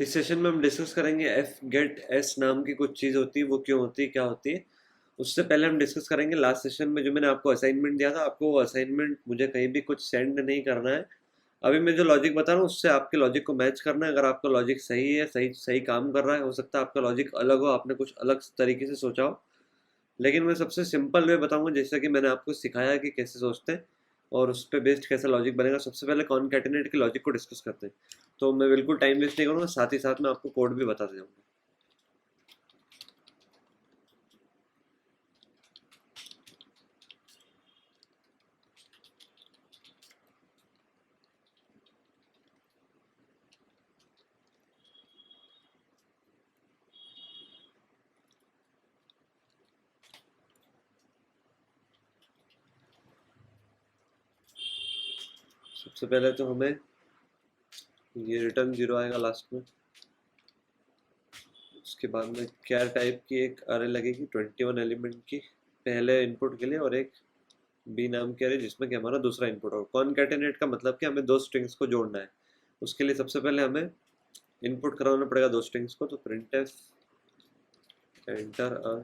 इस सेशन में हम डिस्कस करेंगे एफ गेट एस नाम की कुछ चीज़ होती है, वो क्यों होती है, क्या होती है। उससे पहले हम डिस्कस करेंगे लास्ट सेशन में जो मैंने आपको असाइनमेंट दिया था, आपको वो असाइनमेंट मुझे कहीं भी कुछ सेंड नहीं करना है। अभी मैं जो लॉजिक बता रहा हूँ उससे आपके लॉजिक को मैच करना है। अगर आपका लॉजिक सही है, सही सही काम कर रहा है, हो सकता है आपका लॉजिक अलग हो, आपने कुछ अलग तरीके से सोचा हो, लेकिन मैं सबसे सिंपल वे बताऊंगा जैसे कि मैंने आपको सिखाया कि कैसे सोचते हैं और उस पर बेस्ड कैसा लॉजिक बनेगा। सबसे पहले कॉनकैटिनेट के लॉजिक को डिस्कस करते हैं। तो मैं बिल्कुल टाइम वेस्ट नहीं करूँगा, साथ ही साथ मैं आपको कोड भी बताते जाऊँगा। सबसे पहले तो हमें ये रिटर्न जीरो आएगा लास्ट में। उसके बाद में क्या टाइप की एक अरे लगेगी 21 एलिमेंट की पहले इनपुट के लिए, और एक बी नाम की अरे जिसमें कि हमारा दूसरा इनपुट हो। कॉनकैटिनेट का मतलब कि हमें दो स्ट्रिंग्स को जोड़ना है। उसके लिए सबसे पहले हमें इनपुट करवाना पड़ेगा दो स्ट्रिंग्स को। तो printf enter a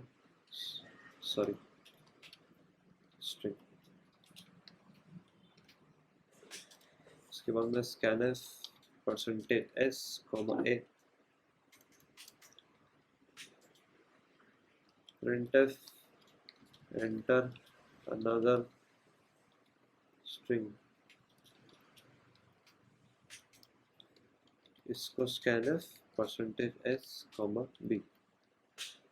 sorry string. उसके बाद में scanf percentage s comma a printf enter another string। इसको scanf percentage s comma b.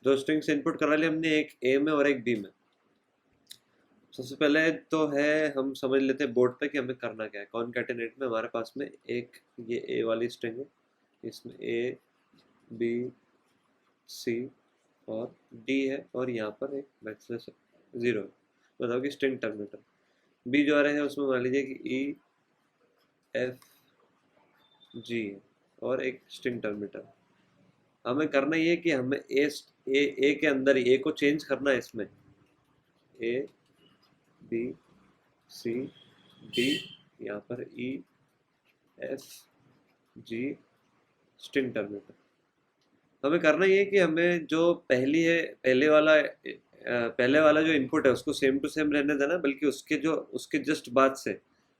दो स्ट्रिंग्स इनपुट करा लिए हमने, एक ए में और एक बी में। सबसे पहले तो है हम समझ लेते हैं बोर्ड पे कि हमें करना क्या है। कॉनकैटिनेट में हमारे पास में एक ये ए वाली स्ट्रिंग है, इसमें ए बी सी और डी है, और यहाँ पर एक बैकस्लैश जीरो है, मतलब कि स्ट्रिंग टर्मिनेटर। बी जो आ रहे हैं उसमें मान लीजिए कि ई एफ जी है और एक स्ट्रिंग टर्मिनेटर। हमें करना ये कि हमें ए के अंदर ही ए को चेंज करना है। इसमें ए बी सी डी, यहाँ पर ई एफ जी स्ट्रिंग टर्मिनेटर। हमें करना ये कि हमें जो पहली है पहले वाला जो इनपुट है उसको सेम टू सेम रहने देना, बल्कि उसके जस्ट बाद से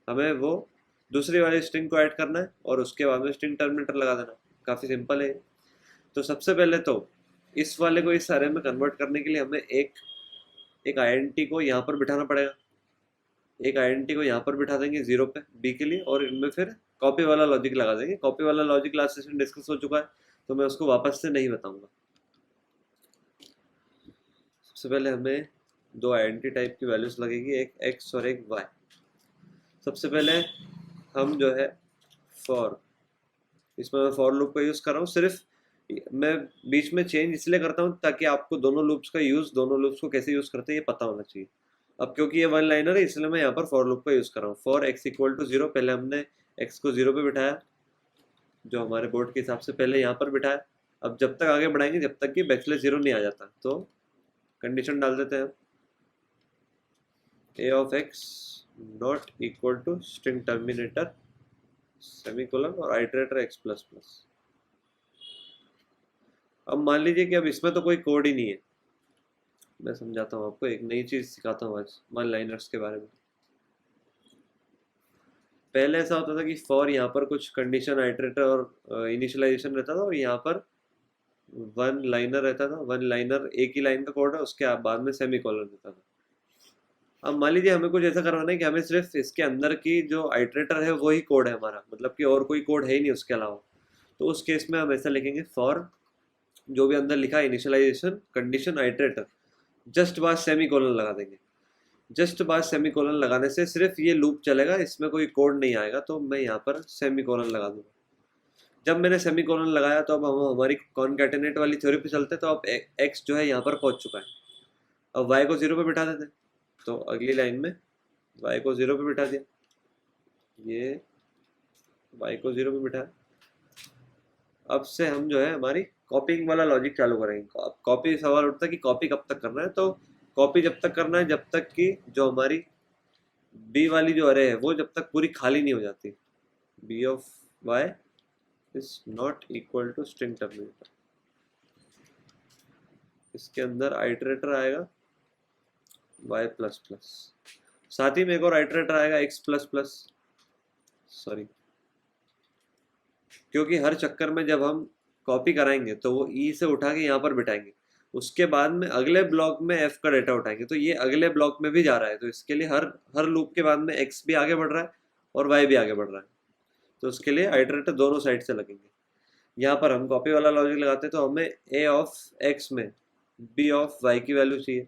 हमें वो दूसरी वाली स्ट्रिंग को ऐड करना है और उसके बाद में स्ट्रिंग टर्मिनेटर लगा देना। काफ़ी सिंपल है। तो सबसे पहले तो इस वाले को इस सारे में कन्वर्ट करने के लिए हमें एक एक आइडेंटिटी को यहाँ पर बिठाना पड़ेगा। एक आइडेंटिटी को यहाँ पर बिठा देंगे जीरो पे बी के लिए, और इनमें फिर कॉपी वाला लॉजिक लगा देंगे। कॉपी वाला लॉजिक लास्ट सेशन डिस्कस हो चुका है, तो मैं उसको वापस से नहीं बताऊंगा। सबसे पहले हमें दो आइडेंटिटी टाइप की वैल्यूज लगेगी, एक एक्स और एक वाई। सबसे पहले हम जो है फॉर, इसमें मैं फॉर लूप का यूज़ कर रहा हूँ। सिर्फ मैं बीच में चेंज इसलिए करता हूँ ताकि आपको दोनों लूप्स का यूज़, दोनों लूप्स को कैसे यूज़ करते हैं ये पता होना चाहिए। अब क्योंकि ये वन लाइनर है इसलिए मैं यहाँ पर फॉर लूप का यूज़ कर रहा हूँ। For x equal to zero, पहले हमने एक्स को जीरो पे बिठाया जो हमारे बोर्ड के हिसाब से पहले यहाँ पर बिठाया। अब जब तक आगे बढ़ाएंगे जब तक कि बैकस्लैश जीरो नहीं आ जाता, तो कंडीशन डाल देते हैं A of X not equal to string terminator semicolon और आइटरेटर एक्स प्लस प्लस। अब मान लीजिए कि अब इसमें तो कोई कोड ही नहीं है। मैं समझाता हूँ आपको, एक नई चीज़ सिखाता हूँ आज वन लाइनर्स के बारे में। पहले ऐसा होता था कि फॉर यहाँ पर कुछ कंडीशन आइटरेटर और इनिशियलाइजेशन रहता था, और यहाँ पर वन लाइनर रहता था। वन लाइनर एक ही लाइन का कोड है, उसके बाद में सेमी कॉलन रहता था। अब मान लीजिए हमें कुछ ऐसा करवाना है कि हमें सिर्फ इसके अंदर की जो आइटरेटर है वही कोड है हमारा, मतलब कि और कोई कोड है ही नहीं उसके अलावा। तो उस केस में हम ऐसा लिखेंगे फॉर जो भी अंदर लिखा है इनिशियलाइजेशन कंडीशन आइटरेटर, जस्ट बाद सेमी कॉलन लगा देंगे। जस्ट बाद सेमी कॉलन लगाने से सिर्फ ये लूप चलेगा, इसमें कोई कोड नहीं आएगा। तो मैं यहाँ पर सेमी कॉलन लगा दूंगा। जब मैंने सेमी कॉलन लगाया तो अब हम हमारी कॉनकैटिनेट वाली थ्योरी पे चलते हैं। तो अब एक्स जो है यहाँ पर पहुँच चुका है। अब वाई को जीरो पे बिठा देते हैं। तो अगली लाइन में वाई को जीरो पे बिठा दिया, ये वाई को जीरो पे बिठाया। अब से हम जो है हमारी कॉपिंग वाला लॉजिक चालू करेंगे। अब कॉपी सवाल उठता है कि कॉपी कब तक करना है। तो कॉपी जब तक करना है जब तक कि जो हमारी बी वाली जो अरे है वो जब तक पूरी खाली नहीं हो जाती। B of y is not equal to string terminator. इसके अंदर आइटरेटर आएगा y प्लस प्लस, साथ ही में एक और आइटरेटर आएगा x प्लस प्लस, सॉरी, क्योंकि हर चक्कर में जब हम कॉपी कराएंगे तो वो ई से उठा के यहाँ पर बिठाएंगे, उसके बाद में अगले ब्लॉक में एफ का डेटा उठाएंगे, तो ये अगले ब्लॉक में भी जा रहा है, तो इसके लिए हर लूप के बाद में एक्स भी आगे बढ़ रहा है और वाई भी आगे बढ़ रहा है, तो उसके लिए आइटरेटर दोनों साइड से लगेंगे। यहाँ पर हम कॉपी वाला लॉजिक लगाते हैं तो हमें ए ऑफ एक्स में बी ऑफ वाई की वैल्यू चाहिए।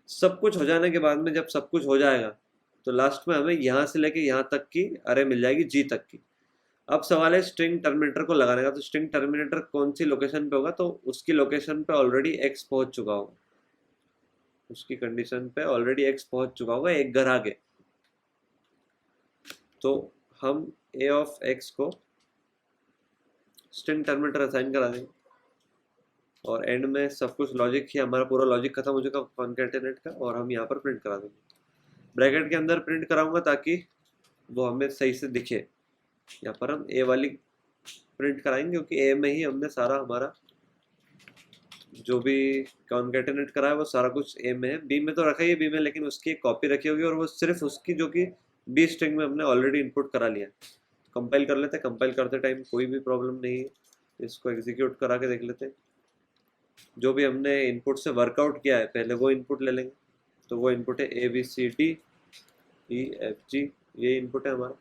सब कुछ हो जाने के बाद में जब सब कुछ हो जाएगा तो लास्ट में हमें यहाँ से लेके यहाँ तक की अरे मिल जाएगी जी तक की। अब सवाल है स्ट्रिंग टर्मिनेटर को लगाने का, तो स्ट्रिंग टर्मिनेटर कौन सी लोकेशन पे होगा, तो उसकी लोकेशन पे ऑलरेडी एक्स पहुंच चुका होगा, उसकी कंडीशन पे ऑलरेडी एक्स पहुंच चुका होगा एक घर आगे, तो हम ए ऑफ एक्स को स्ट्रिंग टर्मिनेटर असाइन करा देंगे और एंड में सब कुछ लॉजिक ही, हमारा पूरा लॉजिक खत्म हो चुका कॉन्कैटेनेट का, और हम यहाँ पर प्रिंट करा देंगे। ब्रैकेट के अंदर प्रिंट कराऊंगा ताकि वो हमें सही से दिखे। यहाँ पर हम ए वाली प्रिंट कराएंगे क्योंकि ए में ही हमने सारा हमारा जो भी कॉन्कैटेनेट करा है वो सारा कुछ ए में है। बी में तो रखा ही है बी में, लेकिन उसकी एक कॉपी रखी होगी और वो सिर्फ उसकी जो कि बी स्ट्रिंग में हमने ऑलरेडी इनपुट करा लिया। कंपाइल कर लेते हैं, कंपाइल करते टाइम कोई भी प्रॉब्लम नहीं है, इसको एग्जीक्यूट करा के देख लेते हैं। जो भी हमने इनपुट से वर्कआउट किया है पहले वो इनपुट ले लेंगे, तो वो इनपुट है a b c d e f g, ये इनपुट है हमारा,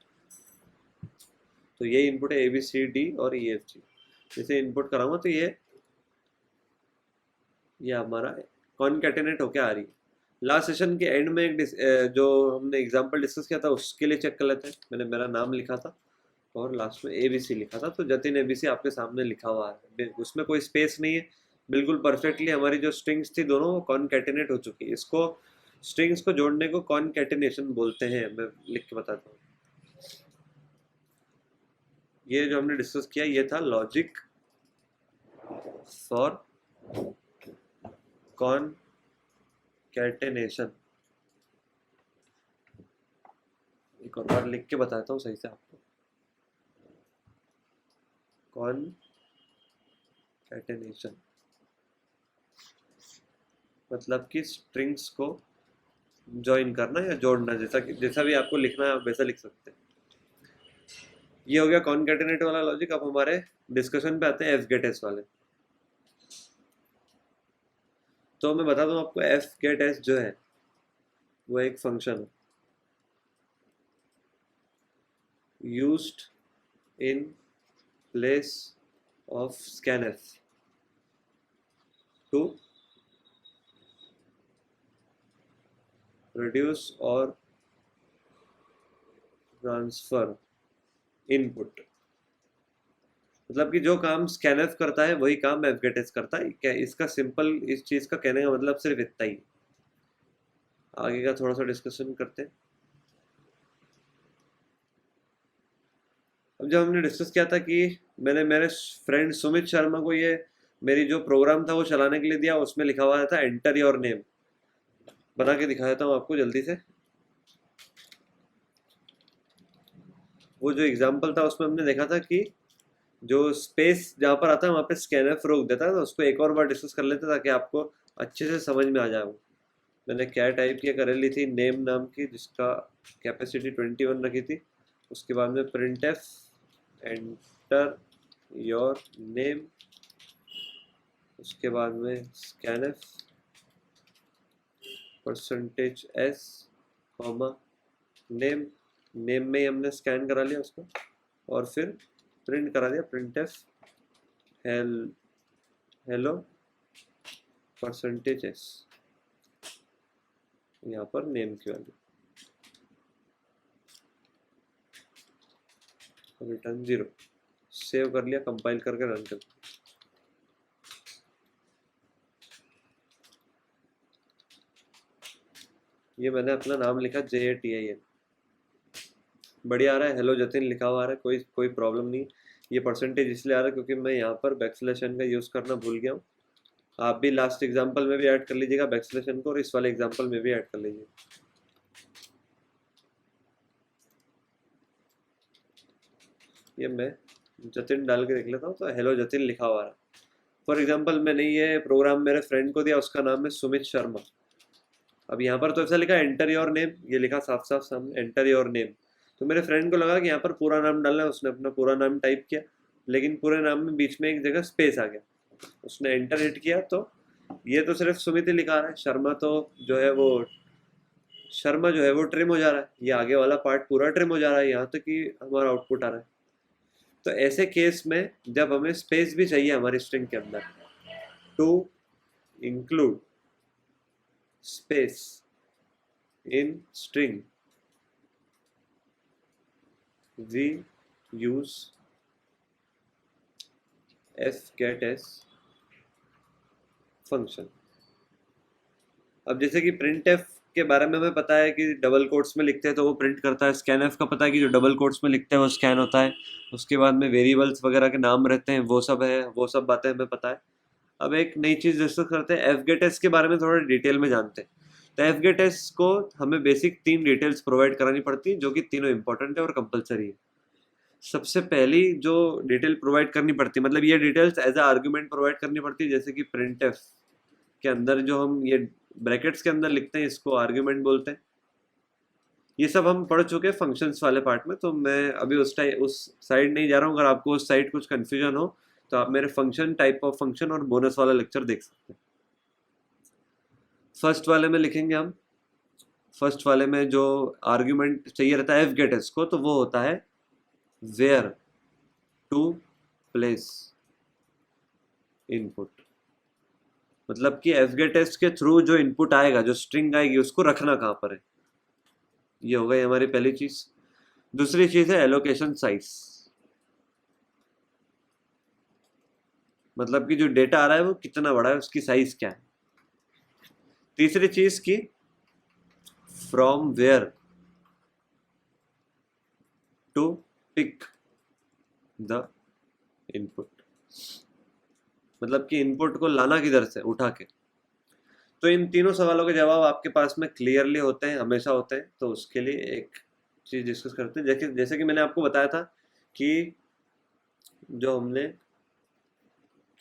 तो ये इनपुट है ए बी सी डी और ई एफ जी। जैसे इनपुट कराऊंगा तो ये हमारा कॉन्कैटेनेट होके आ रही है। लास्ट सेशन के एंड में एक जो हमने एग्जांपल डिस्कस किया था उसके लिए चेक कर लेते हैं। मैंने मेरा नाम लिखा था और लास्ट में एबीसी लिखा था, तो जतिन एबीसी आपके सामने लिखा हुआ है, उसमें कोई स्पेस नहीं है, बिल्कुल परफेक्टली हमारी जो स्ट्रिंग्स थी दोनों कॉन्कैटेनेट हो चुकी है। इसको स्ट्रिंग्स को जोड़ने को कॉन्कैटेनेशन बोलते हैं, मैं लिख के बताता हूँ। ये जो हमने डिस्कस किया ये था लॉजिक फॉर कॉन्कैटेनेशन। एक और बार लिख के बताता हूँ सही से आपको, कॉन्कैटेनेशन मतलब कि स्ट्रिंग्स को ज्वाइन करना या जोड़ना, जैसा भी आपको लिखना है आप वैसा लिख सकते हैं। ये हो गया कॉन्कैटेनेट वाला लॉजिक। अब हमारे डिस्कशन पे आते हैं एफ गेट एस वाले। तो मैं बता दूं आपको, एफ गेट एस जो है वो एक फंक्शन है used in place of scanf to reduce और ट्रांसफर इनपुट। मतलब कि जो काम स्कैनफ करता है वही काम एफगेटएस करता है। क्या इसका सिंपल, इस चीज का कहने का मतलब सिर्फ इतना ही। आगे का थोड़ा सा डिस्कशन करते हैं। अब जब हमने डिस्कस किया था कि मैंने मेरे फ्रेंड सुमित शर्मा को ये मेरी जो प्रोग्राम था वो चलाने के लिए दिया, उसमें लिखा हुआ था एंटर योर नेम। बना के दिखा देता हूँ आपको जल्दी से। वो जो एग्जाम्पल था उसमें हमने देखा था कि जो स्पेस जहाँ पर आता है वहाँ पे स्कैनफ रोक देता है, तो उसको एक और बार डिस्कस कर लेते ताकि आपको अच्छे से समझ में आ जाए। वो मैंने क्या टाइप किया कर ली थी, नेम नाम की, जिसका कैपेसिटी 21 रखी थी। उसके बाद में print F enter your name, उसके बाद में scanf percentage s comma name, name में ही हमने स्कैन करा लिया उसको, और फिर प्रिंट करा दिया print F hello percentage S, यहाँ पर नेम की वैल्यू, रिटर्न 0। सेव कर लिया, कंपाइल करके रन कर। ये मैंने अपना नाम लिखा JATIN, बढ़िया आ रहा है, हेलो जतिन लिखा हुआ आ रहा है, कोई प्रॉब्लम नहीं। ये परसेंटेज इसलिए आ रहा है क्योंकि मैं यहाँ पर बैकस्लैश n का यूज़ करना भूल गया हूँ। आप भी लास्ट एग्जांपल में भी ऐड कर लीजिएगा बैकस्लैश n को, और इस वाले एग्जांपल में भी ऐड कर लीजिए। ये मैं जतिन डाल के देख लेता हूँ, तो हेलो जतिन लिखा हुआ रहा। फॉर एग्जाम्पल मैंने ये प्रोग्राम मेरे फ्रेंड को दिया, उसका नाम है सुमित शर्मा। अब यहाँ पर तो ऐसा लिखा एंटर योर नेम, ये लिखा साफ साफ सामने एंटर योर नेम। तो मेरे फ्रेंड को लगा कि यहाँ पर पूरा नाम डालना है, उसने अपना पूरा नाम टाइप किया, लेकिन पूरे नाम में बीच में एक जगह स्पेस आ गया। उसने एंटर हिट किया तो ये तो सिर्फ सुमित ही लिखा रहा है, शर्मा तो जो है वो शर्मा जो है वो ट्रिम हो जा रहा है, ये आगे वाला पार्ट पूरा ट्रिम हो जा रहा है, यहाँ तक कि हमारा आउटपुट आ रहा है। तो ऐसे केस में जब हमें स्पेस भी चाहिए हमारी स्ट्रिंग के अंदर, to include space in string we use fgetS function. अब जैसे कि प्रिंट एफ के बारे में हमें पता है कि डबल कोट्स में लिखते हैं तो वो प्रिंट करता है, स्कैन एफ का पता है कि जो डबल कोट्स में लिखते हैं वो स्कैन होता है, उसके बाद में वेरिएबल्स वगैरह के नाम रहते हैं, वो सब है, वो सब बातें हमें पता है। अब एक नई चीज़ डिस्कस करते हैं, fgetS के बारे में थोड़ा डिटेल में जानते हैं। तो fgetS को हमें बेसिक 3 डिटेल्स प्रोवाइड करानी पड़ती है, जो कि तीनों इंपॉर्टेंट है और कंपलसरी है। सबसे पहली जो डिटेल प्रोवाइड करनी पड़ती है, मतलब ये details as a argument provide करनी पड़ती है, जैसे कि प्रिंट एफ के अंदर जो हम ये ब्रैकेट्स के अंदर लिखते हैं इसको आर्ग्यूमेंट बोलते हैं। ये सब हम पढ़ चुके हैं फंक्शंस वाले पार्ट में, तो मैं अभी उस साइड नहीं जा रहा हूँ। अगर आपको उस साइड कुछ कन्फ्यूजन हो तो आप मेरे फंक्शन, टाइप ऑफ फंक्शन और बोनस वाला लेक्चर देख सकते हैं। फर्स्ट वाले में लिखेंगे हम, फर्स्ट वाले में जो आर्ग्यूमेंट चाहिए रहता है fgetS को, तो वो होता है वेयर टू प्लेस इनपुट। मतलब कि fgetS के थ्रू जो इनपुट आएगा, जो स्ट्रिंग आएगी, उसको रखना कहाँ पर है, ये हो गई हमारी पहली चीज। दूसरी चीज है एलोकेशन साइज, मतलब कि जो डेटा आ रहा है वो कितना बड़ा है, उसकी साइज क्या है। तीसरी चीज की from where to pick the input, मतलब कि इनपुट को लाना किधर से, उठा के। तो इन तीनों सवालों के जवाब आपके पास में क्लियरली होते हैं, हमेशा होते हैं। तो उसके लिए एक चीज़ डिस्कस करते हैं, जैसे कि मैंने आपको बताया था कि जो हमने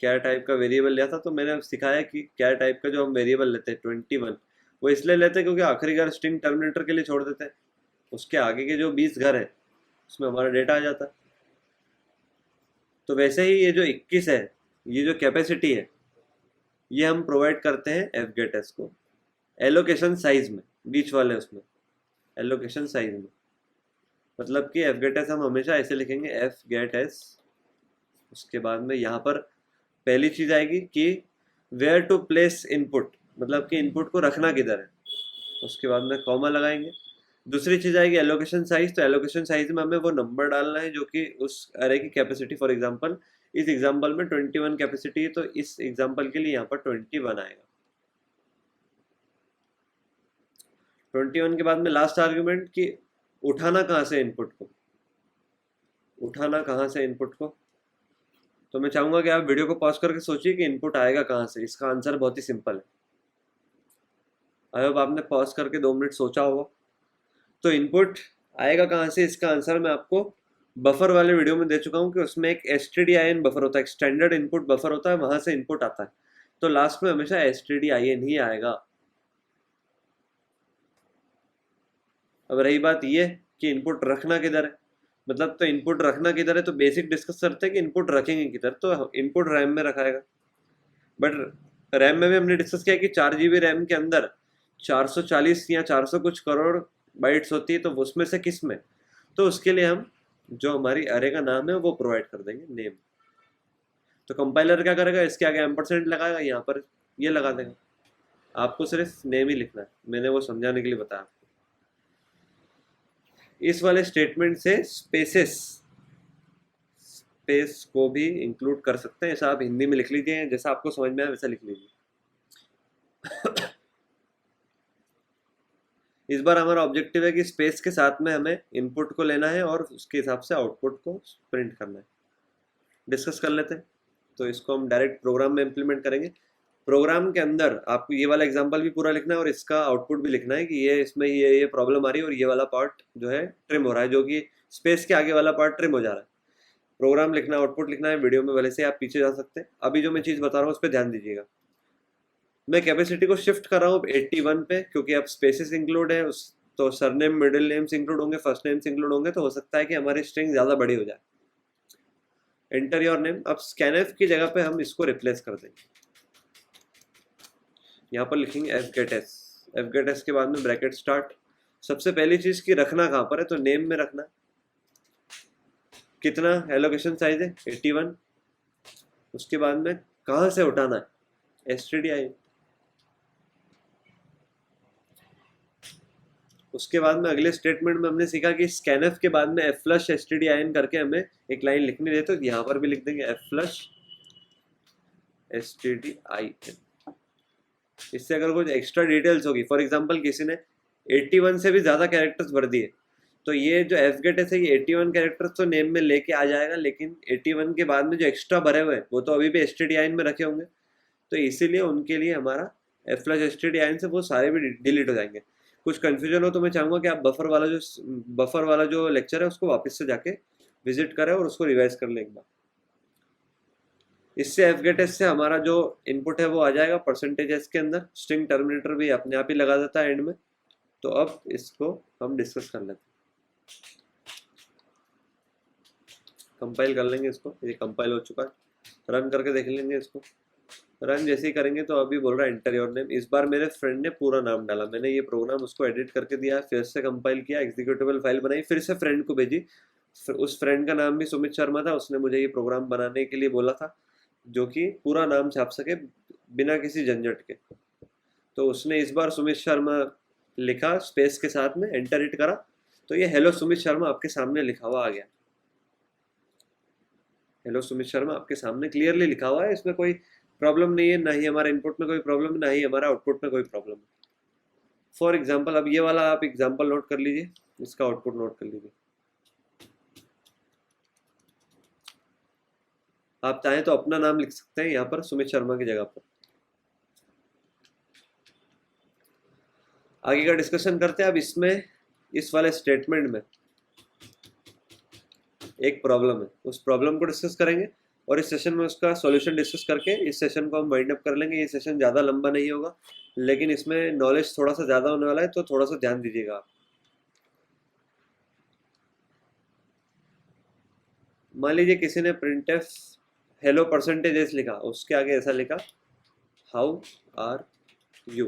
क्या टाइप का वेरिएबल लिया था, तो मैंने सिखाया कि क्या टाइप का जो हम वेरिएबल लेते हैं 21, वो इसलिए लेते हैं क्योंकि आखिरी घर स्ट्रिंग टर्मिनेटर के लिए छोड़ देते हैं, उसके आगे के जो 20 घर हैं उसमें हमारा डेटा आ जाता है। तो वैसे ही ये जो 21 है, ये जो कैपेसिटी है, ये हम प्रोवाइड करते हैं fgetS को एलोकेशन साइज में, बीच वाले उसमें एलोकेशन साइज में। मतलब कि fgetS हम हमेशा ऐसे लिखेंगे fgetS, उसके बाद में यहाँ पर पहली चीज आएगी कि वेयर टू प्लेस इनपुट, मतलब कि इनपुट को रखना किधर है, उसके बाद में कॉमा लगाएंगे। दूसरी चीज आएगी एलोकेशन साइज, तो एलोकेशन साइज में हमें वो नंबर डालना है जो कि उस अरे की कैपेसिटी, फॉर एग्जांपल इस एग्जांपल में 21 कैपेसिटी है, तो इस एग्जांपल के लिए यहाँ पर 21 आएगा। 21 के बाद में लास्ट आर्ग्यूमेंट कि उठाना कहाँ से इनपुट को, उठाना कहाँ से इनपुट को। तो मैं चाहूंगा कि आप वीडियो को पॉज करके सोचिए कि इनपुट आएगा कहाँ से। इसका आंसर बहुत ही सिंपल है। आई होप आपने पॉज करके 2 मिनट सोचा होगा। तो इनपुट आएगा कहाँ से, इसका आंसर मैं आपको बफर वाले वीडियो में दे चुका हूँ कि उसमें एक stdin बफर होता है, स्टैंडर्ड इनपुट बफर होता है, वहां से इनपुट आता है। तो लास्ट में हमेशा stdin ही आएगा। अब रही बात ये कि इनपुट रखना किधर है, मतलब तो इनपुट रखना किधर है, तो बेसिक डिस्कस करते हैं कि इनपुट रखेंगे किधर। तो इनपुट रैम में रखाएगा, बट रैम में भी हमने डिस्कस किया कि 4 GB रैम के अंदर 440 या 400 कुछ करोड़ बाइट्स होती है, तो उसमें से किस में, तो उसके लिए हम जो हमारी अरे का नाम है वो प्रोवाइड कर देंगे, नेम। तो कंपाइलर क्या करेगा, इसके आगे एम्परसेंट लगाएगा, यहाँ पर ये लगा देगा। आपको सिर्फ नेम ही लिखना है, मैंने वो समझाने के लिए बताया। इस वाले स्टेटमेंट से स्पेस को भी इंक्लूड कर सकते हैं, ऐसा आप हिंदी में लिख लीजिए, जैसा आपको समझ में आए वैसा लिख लीजिए। इस बार हमारा ऑब्जेक्टिव है कि स्पेस के साथ में हमें इनपुट को लेना है और उसके हिसाब से आउटपुट को प्रिंट करना है। डिस्कस कर लेते हैं। तो इसको हम डायरेक्ट प्रोग्राम में इम्प्लीमेंट करेंगे। प्रोग्राम के अंदर आपको ये वाला एग्जांपल भी पूरा लिखना है और इसका आउटपुट भी लिखना है कि ये इसमें ये प्रॉब्लम आ रही है और ये वाला पार्ट जो है ट्रिम हो रहा है, जो कि स्पेस के आगे वाला पार्ट ट्रिम हो जा रहा है। प्रोग्राम लिखना, आउटपुट लिखना है वीडियो में, भले से आप पीछे जा सकते हैं। अभी जो मैं चीज़ बता रहा हूँ उस पर ध्यान दीजिएगा। मैं कैपेसिटी को शिफ्ट कर रहा हूँ 81 पे, क्योंकि अब स्पेसेस इंक्लूड है उस, तो सरनेम मिडिल नेम्स इंक्लूड होंगे, फर्स्ट नेम्स इंक्लूड होंगे, तो हो सकता है कि हमारी स्ट्रिंग ज़्यादा बड़ी हो जाए। Enter your name. अब स्कैनफ की जगह पे हम इसको रिप्लेस कर देंगे। यहाँ पर लिखेंगे fgetS। fgetS के बाद में ब्रैकेट स्टार्ट। सबसे पहली चीज़ की रखना कहाँ पर है, तो नेम में रखना। कितना एलोकेशन साइज है, 81। उसके बाद में कहाँ से उठाना है, stdio। उसके बाद में अगले स्टेटमेंट में हमने सीखा कि स्कैनफ के बाद में flush stdin करके हमें एक लाइन लिखनी है, तो यहाँ पर भी लिख देंगे flush stdin। इससे अगर कुछ एक्स्ट्रा डिटेल्स होगी, फॉर एग्जांपल किसी ने 81 से भी ज़्यादा कैरेक्टर्स भर दिए, तो ये जो fgetS है ये 81 कैरेक्टर्स तो नेम में लेके आ जाएगा, लेकिन 81 के बाद में जो एक्स्ट्रा भरे हुए हैं वो तो अभी भी stdin में रखे होंगे, तो इसीलिए उनके लिए हमारा flush stdin से वो सारे भी डिलीट हो जाएंगे। कुछ कन्फ्यूजन हो तो मैं चाहूँगा कि आप बफर वाला जो लेक्चर है उसको वापस से जाके विजिट करें और उसको रिवाइज कर लें एक बार। इससे fgetS से हमारा जो इनपुट है वो आ जाएगा %s के अंदर। स्ट्रिंग टर्मिनेटर भी अपने आप ही लगा देता है एंड में। तो अब इसको हम डिस्कस कर लेते हैं, कंपाइल कर लेंगे इसको। ये कंपाइल हो चुका है, रन करके देख लेंगे इसको। रन जैसे ही करेंगे तो अभी बोल रहा है एंटर योर नेम। इस बार मेरे फ्रेंड ने पूरा नाम डाला, मैंने ये प्रोग्राम उसको एडिट करके दिया, फिर से कंपाइल किया, एग्जीक्यूटेबल फाइल बनाई, फिर से फ्रेंड को भेजी। उस फ्रेंड का नाम भी सुमित शर्मा था, उसने मुझे ये प्रोग्राम बनाने के लिए बोला था, जो कि पूरा नाम छाप सके बिना किसी झंझट के। तो उसने इस बार सुमित शर्मा लिखा स्पेस के साथ में, एंटर हिट करा, तो ये हेलो सुमित शर्मा आपके सामने लिखा हुआ आ गया। हेलो सुमित शर्मा आपके सामने क्लियरली लिखा हुआ है, इसमें कोई प्रॉब्लम नहीं है, ना ही हमारे इनपुट में कोई प्रॉब्लम है, ना ही हमारा आउटपुट में कोई प्रॉब्लम है। फॉर एग्जाम्पल अब ये वाला आप एग्जाम्पल नोट कर लीजिए, इसका आउटपुट नोट कर लीजिए। आप चाहें तो अपना नाम लिख सकते हैं यहाँ पर सुमित शर्मा की जगह पर। आगे का डिस्कशन करते हैं। अब इसमें इस वाले स्टेटमेंट में एक प्रॉब्लम है, उस प्रॉब्लम को डिस्कस करेंगे और इस सेशन में उसका सॉल्यूशन डिस्कस करके इस सेशन को हम वाइंड अप कर लेंगे। ये सेशन ज़्यादा लंबा नहीं होगा, लेकिन इसमें नॉलेज थोड़ा सा ज़्यादा होने वाला है, तो थोड़ा सा ध्यान दीजिएगा आप। मान लीजिए किसी ने printf हेलो %s लिखा, उसके आगे ऐसा लिखा हाउ आर यू।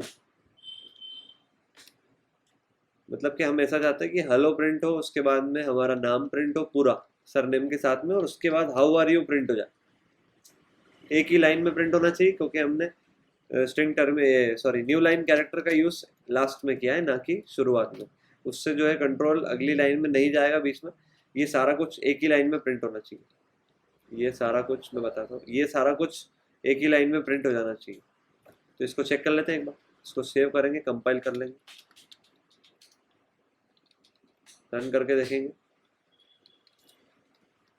मतलब कि हम ऐसा चाहते हैं कि हेलो प्रिंट हो, उसके बाद में हमारा नाम प्रिंट हो पूरा सरनेम के साथ में, और उसके बाद हाउ आर यू प्रिंट हो जाए। एक ही लाइन में प्रिंट होना चाहिए, क्योंकि हमने string term sorry new line character का यूज लास्ट में किया है, ना कि शुरुआत में। उससे जो है कंट्रोल अगली लाइन में नहीं जाएगा बीच में। ये सारा कुछ एक ही लाइन में प्रिंट होना चाहिए। ये सारा कुछ मैं बताता हूँ, ये सारा कुछ एक ही लाइन में प्रिंट हो जाना चाहिए। तो इसको चेक कर लेते हैं एक बार, इसको सेव करेंगे, कंपाइल कर लेंगे, रन करके देखेंगे।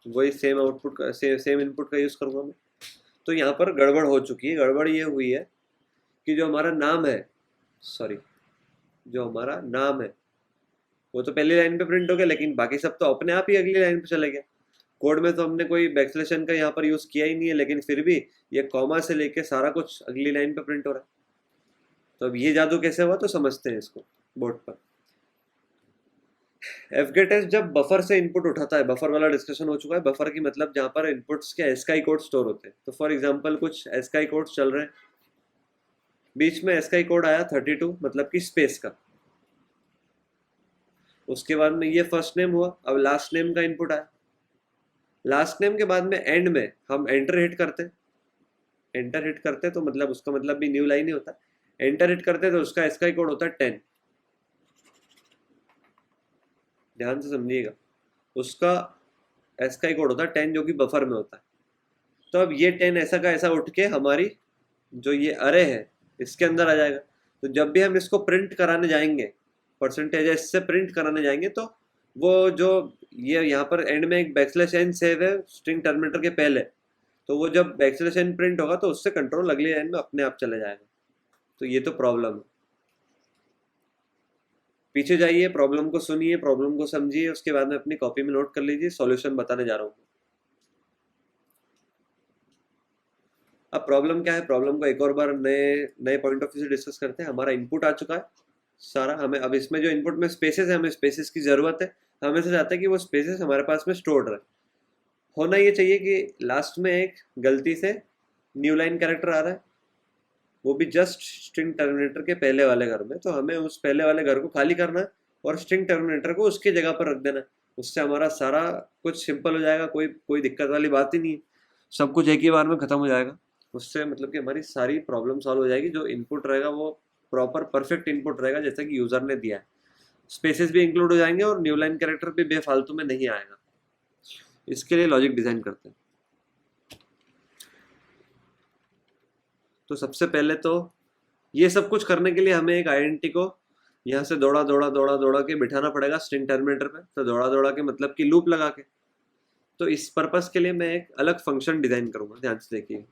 वही सेम आउटपुट का सेम इनपुट का यूज़ करूँगा मैं। तो यहाँ पर गड़बड़ हो चुकी है। गड़बड़ ये हुई है कि जो हमारा नाम है, सॉरी जो हमारा नाम है वो तो पहली लाइन पे प्रिंट हो गया, लेकिन बाकी सब तो अपने आप ही अगली लाइन पे चले गया। कोड में तो हमने कोई बैकस्लैशन का यहाँ पर यूज़ किया ही नहीं है, लेकिन फिर भी ये कॉमा से लेके सारा कुछ अगली लाइन पे प्रिंट हो रहा है। तो अब ये जादू कैसे हुआ, तो समझते हैं इसको बोर्ड पर। fgetS जब बफर से इनपुट उठाता है, बफर वाला डिस्कशन हो चुका है। बफर की मतलब जहाँ पर इनपुट्स के ASCII कोड स्टोर होते हैं। तो फॉर एग्जांपल कुछ ASCII कोड्स चल रहे हैं, बीच में ASCII कोड आया 32, मतलब कि स्पेस का। उसके बाद में ये फर्स्ट नेम हुआ, अब लास्ट नेम का इनपुट आया। लास्ट नेम के बाद में एंड में हम एंटर हिट करते हैं। एंटर हिट करते तो मतलब उसका मतलब भी न्यू लाइन ही होता है। एंटर हिट करते तो उसका ASCII कोड होता है 10। ध्यान से समझिएगा, उसका ASCII कोड होता है 10, जो कि बफर में होता है। तो अब ये 10 ऐसा का ऐसा उठ के हमारी जो ये अरे है इसके अंदर आ जाएगा। तो जब भी हम इसको प्रिंट कराने जाएंगे, %s से प्रिंट कराने जाएंगे, तो वो जो ये यहाँ पर एंड में एक \n सेव है स्ट्रिंग टर्मिनेटर के पहले, तो वो जब \n प्रिंट होगा तो उससे कंट्रोल अगली लाइन में अपने आप चले जाएगा। तो ये तो प्रॉब्लम है। पीछे जाइए, प्रॉब्लम को सुनिए, प्रॉब्लम को समझिए, उसके बाद में अपनी कॉपी में नोट कर लीजिए। सॉल्यूशन बताने जा रहा हूँ। अब प्रॉब्लम क्या है, प्रॉब्लम को एक और बार नए नए पॉइंट ऑफ व्यू से डिस्कस करते हैं। हमारा इनपुट आ चुका है सारा, हमें अब इसमें जो इनपुट में स्पेसेस है, हमें स्पेसेस की ज़रूरत है। हमें से चाहते हैं कि वो स्पेसेस हमारे पास में स्टोर्ड रहे। होना ये चाहिए कि लास्ट में एक गलती से न्यू लाइन कैरेक्टर आ रहा है, वो भी जस्ट स्ट्रिंग टर्मिनेटर के पहले वाले घर में, तो हमें उस पहले वाले घर को खाली करना है और स्ट्रिंग टर्मिनेटर को उसकी जगह पर रख देना है। उससे हमारा सारा कुछ सिंपल हो जाएगा, कोई कोई दिक्कत वाली बात ही नहीं है, सब कुछ एक ही बार में ख़त्म हो जाएगा। उससे मतलब कि हमारी सारी प्रॉब्लम सॉल्व हो जाएगी। जो इनपुट रहेगा वो प्रॉपर परफेक्ट इनपुट रहेगा जैसा कि यूज़र ने दिया है। स्पेसेस भी इंक्लूड हो जाएंगे और न्यू लाइन कैरेक्टर भी बेफालतू में नहीं आएगा। इसके लिए लॉजिक डिज़ाइन करते हैं। तो सबसे पहले तो ये सब कुछ करने के लिए हमें एक आइडेंटिटी को यहाँ से दौड़ा दौड़ा दौड़ा दौड़ा के बिठाना पड़ेगा स्ट्रिंग टर्मिनेटर पे। तो दौड़ा दौड़ा के मतलब कि लूप लगा के। तो इस पर्पस के लिए मैं एक अलग फंक्शन डिजाइन करूंगा, ध्यान से देखिए।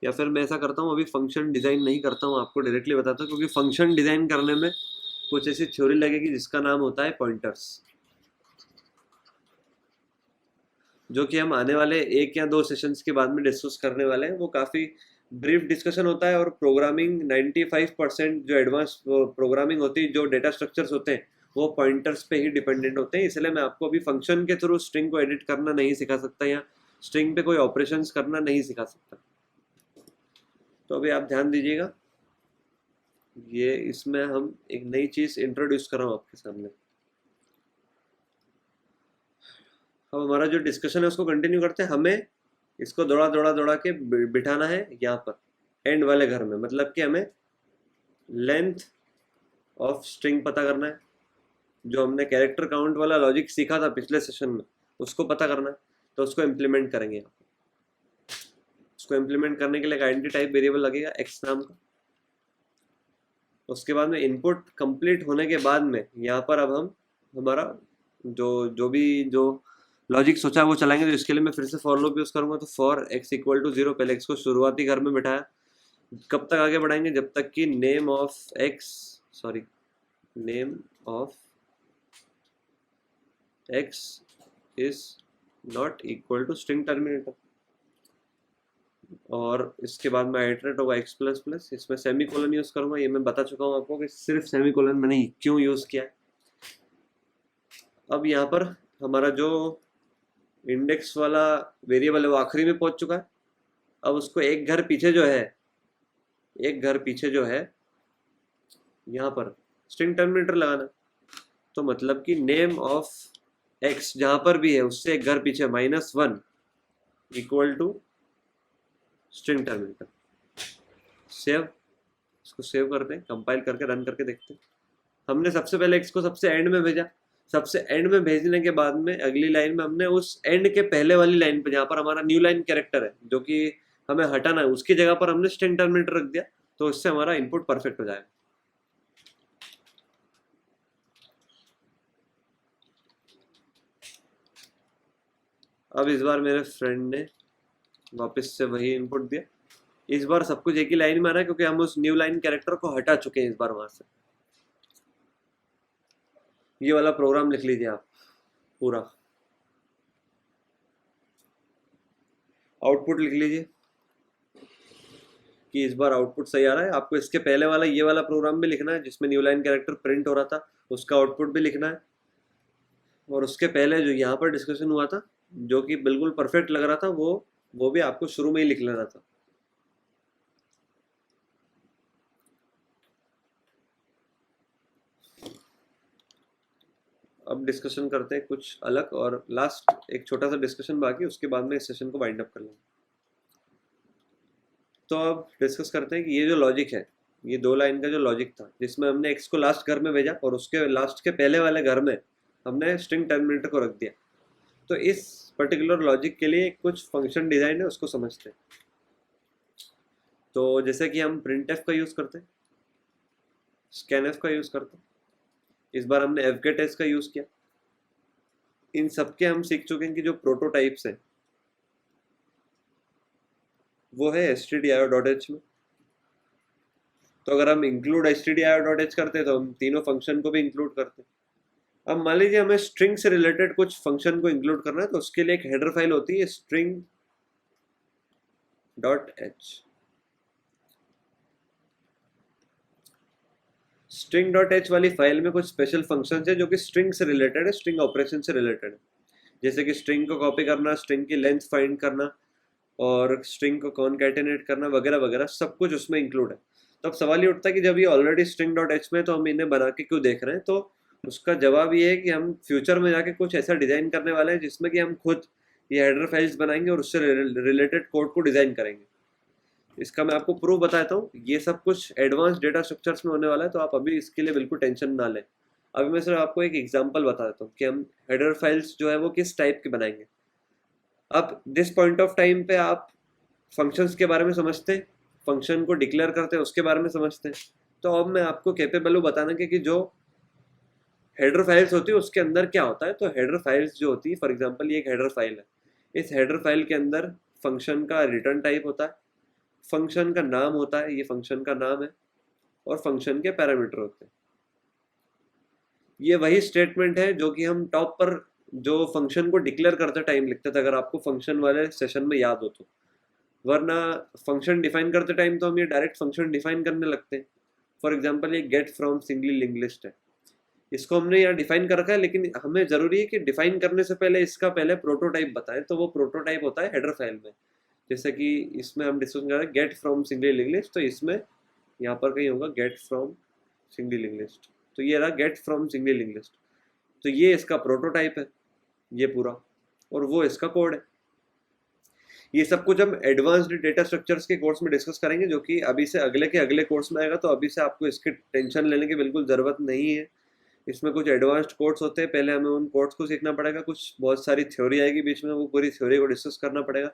या फिर मैं ऐसा करता हूँ, अभी फंक्शन डिजाइन नहीं करता हूँ, आपको डायरेक्टली बताता हूँ, क्योंकि फंक्शन डिजाइन करने में कुछ ऐसी थ्योरी लगेगी जिसका नाम होता है पॉइंटर्स, जो कि हम आने वाले 1 या 2 सेशंस के बाद में डिस्कस करने वाले हैं। वो काफ़ी ब्रीफ डिस्कशन होता है और प्रोग्रामिंग 95% जो एडवांस प्रोग्रामिंग होती है, जो डेटा स्ट्रक्चर्स होते हैं, वो पॉइंटर्स पे ही डिपेंडेंट होते हैं। इसलिए मैं आपको अभी फंक्शन के थ्रू स्ट्रिंग को एडिट करना नहीं सिखा सकता या स्ट्रिंग पे कोई ऑपरेशंस करना नहीं सिखा सकता। तो अभी आप ध्यान दीजिएगा, ये इसमें हम एक नई चीज़ इंट्रोड्यूस कर रहा हूँ आपके सामने। अब हमारा जो डिस्कशन है उसको कंटिन्यू करते हैं। हमें इसको दौड़ा दौड़ा दौड़ा के बिठाना है यहाँ पर एंड वाले घर में, मतलब कि हमें लेंथ ऑफ स्ट्रिंग पता करना है। जो हमने कैरेक्टर काउंट वाला लॉजिक सीखा था पिछले सेशन में, उसको पता करना है। तो उसको इम्प्लीमेंट करेंगे यहाँ पर। उसको इम्प्लीमेंट करने के लिए एक आइडेंटिटी टाइप वेरिएबल लगेगा एक्स नाम का। उसके बाद में इनपुट कंप्लीट होने के बाद में यहाँ पर अब हम हमारा जो लॉजिक सोचा है वो चलाएंगे। तो इसके लिए मैं फिर से फॉर लूप यूज़ करूँगा। तो फॉर एक्स इक्वल टू 0, पहले एक्स को शुरुआती घर में बिठाया। कब तक आगे बढ़ाएंगे, जब तक कि name of x is not equal to string terminator. और इसके बाद में आइटरेट होगा एक्स प्लस प्लस, इसमें सेमी कोलन यूज़ करूँगा। ये मैं बता चुका हूँ आपको कि सिर्फ सेमी कोलन मैंने क्यों यूज़ किया है। अब यहाँ पर हमारा जो इंडेक्स वाला वेरिएबल है वो आखिरी में पहुँच चुका है। अब उसको एक घर पीछे जो है यहाँ पर स्ट्रिंग टर्मिनेटर लगाना। तो मतलब कि नेम ऑफ एक्स जहाँ पर भी है उससे एक घर पीछे -1 equal to string terminator. Save, इसको सेव करते हैं, कंपाइल करके रन करके देखते हैं। हमने सबसे पहले एक्स को सबसे एंड में भेजा। सबसे एंड में भेजने के बाद में अगली लाइन में हमने उस एंड के पहले वाली लाइन पे जहाँ पर हमारा न्यू लाइन कैरेक्टर है जो कि हमें हटाना है, उसकी जगह पर हमने स्ट्रिंग टर्मिनेटर रख दिया। तो इससे हमारा इनपुट परफेक्ट हो जाएगा। अब इस बार मेरे फ्रेंड ने वापस से वही इनपुट दिया। इस बार सब कुछ एक ही लाइन में आ रहा है क्योंकि हम उस न्यू लाइन कैरेक्टर को हटा चुके हैं इस बार वहां से। ये वाला प्रोग्राम लिख लीजिए आप पूरा, आउटपुट लिख लीजिए कि इस बार आउटपुट सही आ रहा है। आपको इसके पहले वाला ये वाला प्रोग्राम भी लिखना है जिसमें न्यू लाइन कैरेक्टर प्रिंट हो रहा था, उसका आउटपुट भी लिखना है। और उसके पहले जो यहाँ पर डिस्कशन हुआ था जो कि बिल्कुल परफेक्ट लग रहा था, वो भी आपको शुरू में ही लिख लेना था। अब डिस्कशन करते हैं कुछ अलग, और लास्ट एक छोटा सा डिस्कशन बाकी, उसके बाद में इस सेशन को वाइंड अप कर लेंगे। तो अब डिस्कस करते हैं कि ये जो लॉजिक है, ये 2 लाइन का जो लॉजिक था जिसमें हमने एक्स को लास्ट घर में भेजा और उसके लास्ट के पहले वाले घर में हमने स्ट्रिंग टर्मिनेटर को रख दिया। तो इस पर्टिकुलर लॉजिक के लिए कुछ फंक्शन डिजाइन है, उसको समझते हैं। तो जैसे कि हम printf का यूज़ करते हैं, scanf का यूज़ करते हैं, इस बार हमने fgetS का यूज़ किया। इन सब के हम सीख चुके हैं कि जो प्रोटोटाइप्स हैं वो है stdio.h में। तो अगर हम इंक्लूड stdio.h करते हैं तो हम तीनों फंक्शन को भी इंक्लूड करते हैं। अब मान लीजिए हमें स्ट्रिंग से रिलेटेड कुछ फंक्शन को इंक्लूड करना है, तो उसके लिए एक हेडर फाइल होती है string dot H. String dot H वाली फाइल में कुछ स्पेशल फंक्शन है जो कि स्ट्रिंग से रिलेटेड है, स्ट्रिंग ऑपरेशन से रिलेटेड है, जैसे कि स्ट्रिंग को कॉपी करना, स्ट्रिंग की लेंथ फाइंड करना और स्ट्रिंग को कॉनकैटिनेट करना वगैरह वगैरह, सब कुछ उसमें इंक्लूड है। तो अब सवाल ये उठता है कि जब ये ऑलरेडी स्ट्रिंग डॉट एच में है तो हम इन्हें बना के क्यों देख रहे हैं? तो उसका जवाब ये है कि हम फ्यूचर में जाके कुछ ऐसा डिजाइन करने वाले हैं जिसमें कि हम खुद ये हेडर फाइल्स बनाएंगे और उससे रिलेटेड कोड को डिजाइन करेंगे। इसका मैं आपको प्रूफ बताता हूँ। ये सब कुछ एडवांस डेटा स्ट्रक्चर्स में होने वाला है, तो आप अभी इसके लिए बिल्कुल टेंशन ना लें। अभी मैं सिर्फ आपको एक एग्जांपल बता देता हूँ कि हम हेडर फाइल्स जो है वो किस टाइप के बनाएंगे। अब दिस पॉइंट ऑफ टाइम पे आप फंक्शंस के बारे में समझते हैं, फंक्शन को डिक्लेयर करते हैं उसके बारे में समझते हैं। तो अब मैं आपको कैपेबल हूँ बताने के कि जो हेडर फाइल्स होती है उसके अंदर क्या होता है। तो हेडर फाइल्स जो होती है, फॉर एग्जांपल ये एक हेडर फाइल है, इस हेडर फाइल के अंदर फंक्शन का रिटर्न टाइप होता है, फंक्शन का नाम होता है, ये फंक्शन का नाम है, और फंक्शन के पैरामीटर होते हैं। ये वही स्टेटमेंट है जो कि हम टॉप पर जो फंक्शन को डिक्लेयर करते टाइम लिखते थे, अगर आपको फंक्शन वाले सेशन में याद हो तो। वरना फंक्शन डिफाइन करते टाइम तो हम ये डायरेक्ट फंक्शन डिफाइन करने लगते हैं। फॉर एग्जांपल ये get from singly link list है, इसको हमने यहाँ डिफाइन कर रखा है, लेकिन हमें जरूरी है कि डिफाइन करने से पहले इसका पहले प्रोटोटाइप बताएं। तो वो प्रोटोटाइप होता है हेडर फाइल में। जैसे कि इसमें हम डिस्कस कर रहे हैं get from singly link list, तो इसमें यहाँ पर कहीं होगा get from singly link list, तो ये रहा get from singly link list. तो ये इसका प्रोटोटाइप है ये पूरा, और वो इसका कोड है। ये सब कुछ हम एडवांस्ड डेटा स्ट्रक्चर्स के कोर्स में डिस्कस करेंगे, जो कि अभी से अगले के अगले कोर्स में आएगा। तो अभी से आपको इसकी टेंशन लेने की बिल्कुल ज़रूरत नहीं है। इसमें कुछ एडवांस्ड कोर्स होते हैं, पहले हमें उन कोर्स को सीखना पड़ेगा, कुछ बहुत सारी थ्योरी आएगी बीच में, वो पूरी थ्योरी को डिस्कस करना पड़ेगा।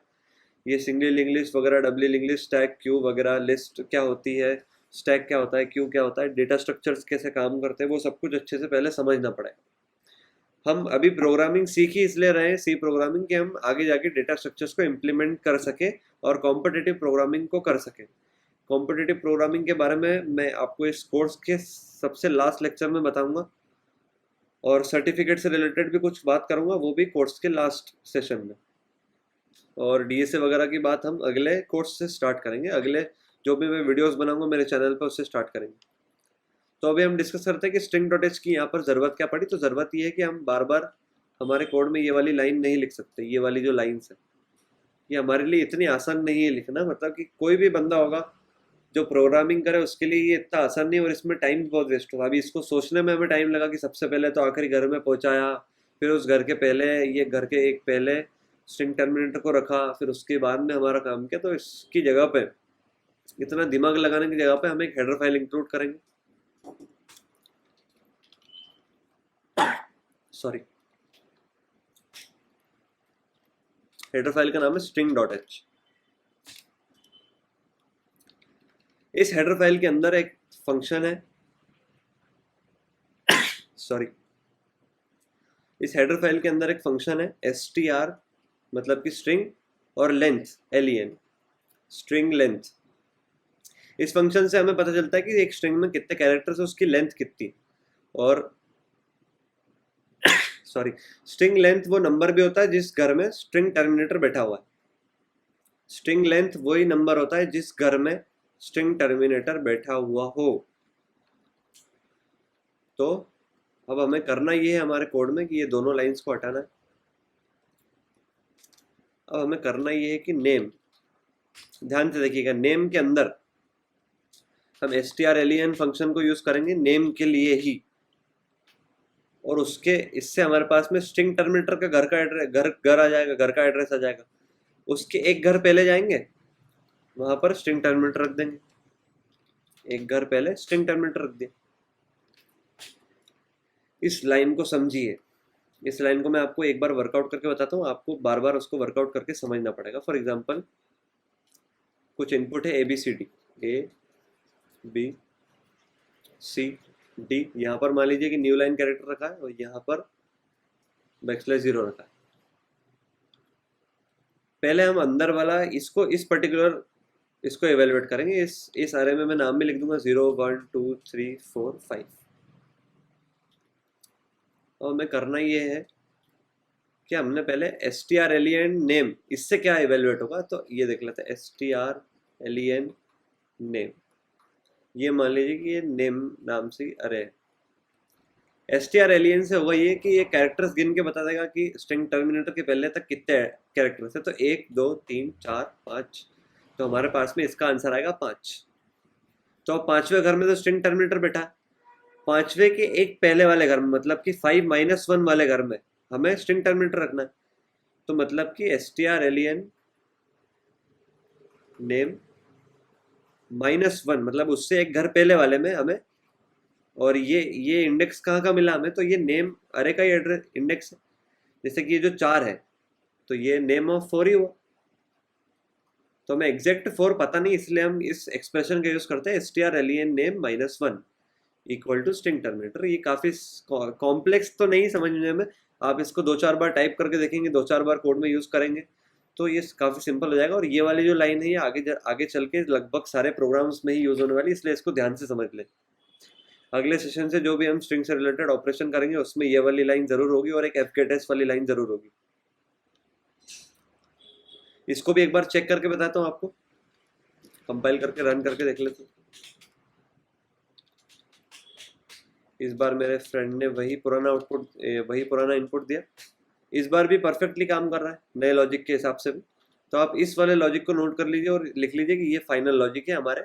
ये सिंगल लिंक लिस्ट वगैरह, double link list, stack, Q वगैरह, लिस्ट क्या होती है, स्टैक क्या होता है, क्यू क्या होता है, डेटा स्ट्रक्चर्स कैसे काम करते हैं, वो सब कुछ अच्छे से पहले समझना पड़ेगा। हम अभी प्रोग्रामिंग सीख ही इसलिए रहे हैं, सी प्रोग्रामिंग, कि हम आगे जाके डेटा स्ट्रक्चर्स को इम्प्लीमेंट कर सके और कॉम्पिटिटिव प्रोग्रामिंग को कर सके। कॉम्पिटिटिव प्रोग्रामिंग के बारे में मैं आपको इस कोर्स के सबसे लास्ट लेक्चर में बताऊंगा, और सर्टिफिकेट से रिलेटेड भी कुछ बात करूंगा, वो भी कोर्स के लास्ट सेशन में। और डीएसए वगैरह की बात हम अगले कोर्स से स्टार्ट करेंगे, अगले जो भी मैं वीडियोस बनाऊंगा मेरे चैनल पर उससे स्टार्ट करेंगे। तो अभी हम डिस्कस करते हैं कि स्ट्रिंग डॉट एच की यहाँ पर ज़रूरत क्या पड़ी। तो ज़रूरत ये है कि हम बार बार हमारे कोड में ये वाली लाइन नहीं लिख सकते। ये वाली जो लाइन्स है ये हमारे लिए इतनी आसान नहीं है लिखना, मतलब कि कोई भी बंदा होगा जो प्रोग्रामिंग करे उसके लिए ये इतना आसान नहीं, और इसमें टाइम बहुत वेस्ट होगा। अभी इसको सोचने में हमें टाइम लगा कि सबसे पहले तो आखिरी घर में पहुँचाया, फिर उस घर के पहले ये घर के एक पहले स्ट्रिंग टर्मिनेटर को रखा, फिर उसके बाद में हमारा काम किया। तो इसकी जगह पे, इतना दिमाग लगाने की जगह पे हम एक हेडर फाइल इंक्लूड करेंगे। सॉरी, हेडर फाइल का नाम है स्ट्रिंग डॉट एच। इस हेडर फाइल के अंदर एक फंक्शन है, सॉरी, इस हेडर फाइल के अंदर एक फंक्शन है str, मतलब कि स्ट्रिंग, और लेंथ, len, स्ट्रिंग लेंथ। इस फंक्शन से हमें पता चलता है कि एक स्ट्रिंग में कितने कैरेक्टर्स है, उसकी लेंथ कितनी। और सॉरी, स्ट्रिंग लेंथ वो नंबर भी होता है जिस घर में स्ट्रिंग टर्मिनेटर बैठा हुआ है। स्ट्रिंग लेंथ वही नंबर होता है जिस घर में स्ट्रिंग टर्मिनेटर बैठा हुआ हो। तो अब हमें करना ये है हमारे कोड में कि ये दोनों लाइंस को हटाना है। अब हमें करना ये है कि नेम, ध्यान से देखिएगा, नेम के अंदर हम strlen फंक्शन को यूज करेंगे नेम के लिए ही, और उसके इससे हमारे पास में स्ट्रिंग टर्मिनेटर का घर का एड्रेस, घर आ जाएगा, घर का एड्रेस आ जाएगा। उसके एक घर पहले जाएंगे, वहां पर स्ट्रिंग टर्मिनेटर रख देंगे, एक घर पहले स्ट्रिंग टर्मिनेटर रख दिया। इस लाइन को समझिए, इस लाइन को मैं आपको एक बार वर्कआउट करके बताता हूँ, आपको बार बार उसको वर्कआउट करके समझना पड़ेगा। फॉर एग्जांपल कुछ इनपुट है ABCD, ABCD, यहाँ पर मान लीजिए कि न्यू लाइन कैरेक्टर रखा है और यहाँ पर \0 रखा है। पहले हम अंदर वाला इसको, इस पर्टिकुलर इसको एवेलुएट करेंगे। इस अरे में मैं नाम भी लिख दूंगा 0 1 2 3 4 5। और हमें करना ये है कि हमने पहले strlen नेम, इससे क्या इवेल्युएट होगा, तो ये देख लेते हैं strlen नेम। ये मान लीजिए कि ये नेम नाम से अरे है। strlen से होगा ये कि ये कैरेक्टर्स गिन के बता देगा कि स्ट्रिंग टर्मिनेटर के पहले तक कितने कैरेक्टर्स है, तो 1 2 3 4 5, तो हमारे पास में इसका आंसर आएगा 5। तो पांचवें घर में तो स्ट्रिंग टर्मिनेटर बैठा, पांचवे के एक पहले वाले घर में, मतलब कि 5 - 1 वाले घर में हमें स्ट्रिंग टर्मिनेटर रखना है। तो मतलब कि strlen नेम -1, मतलब उससे एक घर पहले वाले में हमें, और ये इंडेक्स कहाँ का मिला हमें, तो ये नेम अरे का ही एड्रेस इंडेक्स है। जैसे कि ये जो 4 है तो ये नेम ऑफ 4 ही हुआ, तो हमें एग्जैक्ट 4 पता नहीं, इसलिए हम इस एक्सप्रेशन का यूज करते हैं strlen name -1 equal to string terminator. ये काफी कॉम्प्लेक्स तो नहीं समझने में, आप इसको 2-4 बार टाइप करके देखेंगे, 2-4 बार कोड में यूज करेंगे तो ये काफी सिंपल हो जाएगा। और ये वाली जो लाइन है ये आगे चल के लगभग सारे प्रोग्राम्स में ही यूज होने वाली, इसलिए इसको ध्यान से समझ लें। अगले सेशन से जो भी हम स्ट्रिंग से रिलेटेड ऑपरेशन करेंगे उसमें ये वाली लाइन जरूर होगी और एक fget वाली लाइन जरूर होगी। इसको भी एक बार चेक करके बताता हूँ आपको, कंपाइल करके रन करके देख लेते हैं। इस बार मेरे फ्रेंड ने वही पुराना इनपुट दिया, इस बार भी परफेक्टली काम कर रहा है नए लॉजिक के हिसाब से भी। तो आप इस वाले लॉजिक को नोट कर लीजिए और लिख लीजिए कि ये फाइनल लॉजिक है हमारे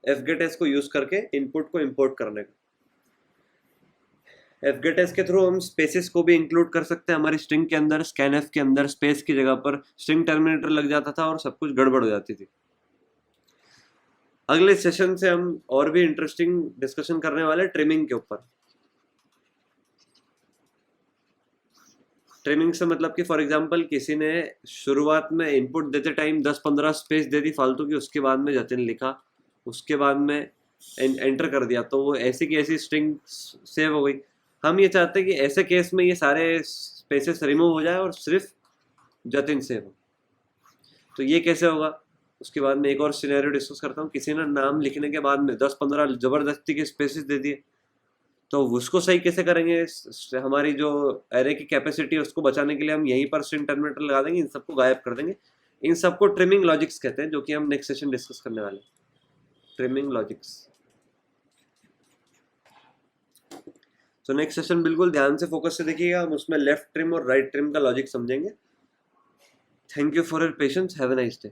fget को यूज करके इनपुट को इंपोर्ट करने का। fget के थ्रू हम स्पेसेस को भी इंक्लूड कर सकते हैं हमारी स्ट्रिंग के अंदर। scanf के अंदर स्पेस की जगह पर स्ट्रिंग टर्मिनेटर लग जाता था और सब कुछ गड़बड़ हो जाती थी। अगले सेशन से हम और भी इंटरेस्टिंग डिस्कशन करने वाले ट्रिमिंग के ऊपर। ट्रिमिंग से मतलब कि फॉर एग्जांपल किसी ने शुरुआत में इनपुट देते टाइम 10-15 स्पेस दे दी फालतू की, उसके बाद में जतिन लिखा, उसके बाद में एंटर कर दिया, तो वो ऐसी की ऐसी स्ट्रिंग सेव हो गई। हम ये चाहते हैं कि ऐसे केस में ये सारे स्पेसेस रिमूव हो जाए और सिर्फ जतिन सेव हो। तो ये कैसे होगा, उसके बाद में एक और सिनेरियो डिस्कस करता हूँ। किसी ने नाम लिखने के बाद में 10-15 जबरदस्ती के स्पेसेस दे दिए, तो उसको सही कैसे करेंगे। हमारी जो एरे की कैपेसिटी है उसको बचाने के लिए हम यहीं पर स्ट्रिंग टर्मिनेटर लगा देंगे, इन सबको गायब कर देंगे। इन सबको ट्रिमिंग लॉजिक्स कहते हैं, जो कि हम नेक्स्ट सेशन डिस्कस करने वाले हैं, ट्रिमिंग लॉजिक्स। तो नेक्स्ट सेशन बिल्कुल ध्यान से फोकस से देखिएगा, हम उसमें लेफ्ट ट्रिम और राइट ट्रिम का लॉजिक समझेंगे। Thank you for your patience, have a nice day.